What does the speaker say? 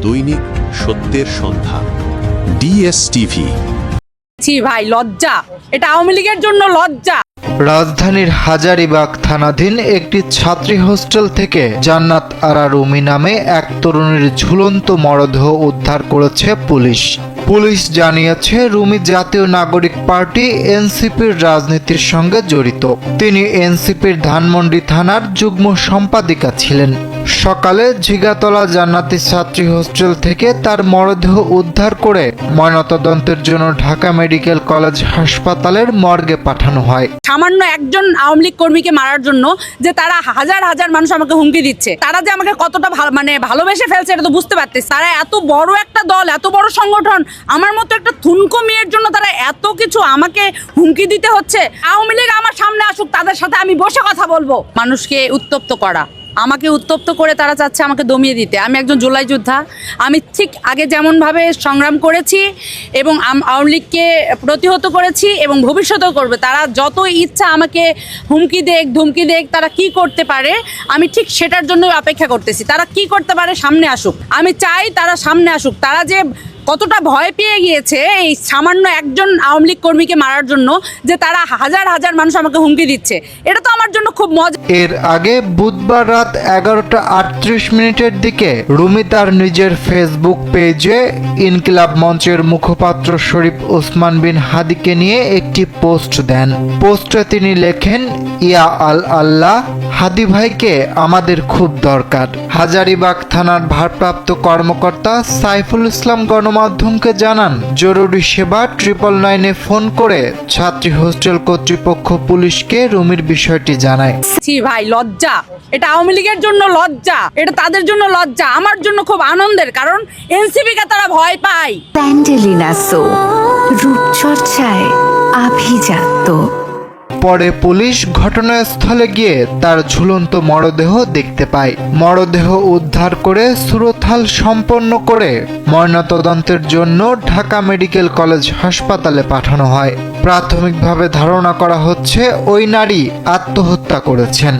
দৈনিক সত্যের সন্ধান, ডিএসটিভি। ভাই লজ্জা, এটা আওয়ামী লীগের জন্য লজ্জা। রাজধানীর হাজারীবাগ থানাধীন একটি ছাত্রী হোস্টেল থেকে জান্নাত আরা রুমি নামে এক তরুণীর ঝুলন্ত মরদেহ উদ্ধার করেছে পুলিশ। পুলিশ জানিয়েছে রুমি জাতীয় নাগরিক পার্টি এনসিপির রাজনীতির সঙ্গে জড়িত। তিনি এনসিপির ধানমন্ডি থানার যুগ্ম সম্পাদিকা ছিলেন। সকালে ঝিগাতলা জান্নাতি ছাত্রী হোস্টেল থেকে তার মরদেহ উদ্ধার করে ময়নাতদন্তের জন্য ঢাকা মেডিকেল কলেজ হাসপাতালের মর্গে পাঠানো হয়। সামান্য একজন আওয়ামী লীগ কর্মীকে মারার জন্য যে তারা হাজার হাজার মানুষ আমাকে হুমকি দিচ্ছে, তারা যে আমাকে কতটা ভালোবেসে ফেলছে এটা তো বুঝতে পারতেছি। তারা এত বড় একটা দল, এত বড় সংগঠন, আমার মতো একটা থুনকো মেয়ের জন্য তারা এত কিছু আমাকে হুমকি দিতে হচ্ছে। আওয়ামী লীগ আমার সামনে আসুক, তাদের সাথে আমি বসে কথা বলবো। মানুষকে উত্তপ্ত করা, আমাকে উত্তপ্ত করে তারা চাচ্ছে আমাকে দমিয়ে দিতে। আমি একজন জুলাই যোদ্ধা। আমি ঠিক আগে যেমনভাবে সংগ্রাম করেছি এবং আওয়ামী লীগকে প্রতিহত করেছি এবং ভবিষ্যতেও করবে। তারা যত ইচ্ছা আমাকে হুমকি দেখ ধুমকি দেখ, তারা কি করতে পারে আমি ঠিক সেটার জন্যই অপেক্ষা করতেছি। তারা কি করতে পারে সামনে আসুক, আমি চাই তারা সামনে আসুক। তারা যে কতটা ভয় পেয়ে গিয়েছে এই সামান্য একজন আওয়ামী লীগ কর্মীকে মারার জন্য, যে তারা হাজার হাজার মানুষ আমাকে হুমকি দিচ্ছে, এটা তো আমার জন্য খুব মজা। এর আগে বুধবার রাত 11টা 38 দিকে রুমি তার নিজের ফেসবুক পেজে ইনকিলাব মঞ্চের মুখপাত্র শরীফ ওসমান বিন হাদিকে নিয়ে একটি পোস্ট দেন। পোস্টে তিনি লেখেন, ইয়া আল্লাহ, হাদি ভাইকে আমাদের খুব দরকার। হাজারীবাগ থানার ভারপ্রাপ্ত কর্মকর্তা সাইফুল ইসলাম গণমাধ্যমকে জানান, জরুরি সেবা 999-এ ফোন করে ছাত্রী হোস্টেল কর্তৃপক্ষ পুলিশকে রুমির বিষয়টি জানায়। ভাই লজ্জা, এটা আওয়ামী লীগের জন্য লজ্জা, এটা তাদের জন্য লজ্জা, আমার জন্য খুব আনন্দের। কারণ এনসিপিকে তারা ভয় পায়। স্যান্ডেলিনা সো, রূপচর্চায় আভিজাত্য। পরে পুলিশ ঘটনাস্থলে গিয়ে তার ঝুলন্ত মরদেহ দেখতে পায়। মরদেহ উদ্ধার করে সুরতহাল সম্পন্ন করে ময়নাতদন্তের জন্য ঢাকা মেডিকেল কলেজ হাসপাতালে পাঠানো হয়। প্রাথমিকভাবে ধারণা করা হচ্ছে ওই নারী আত্মহত্যা করেছেন।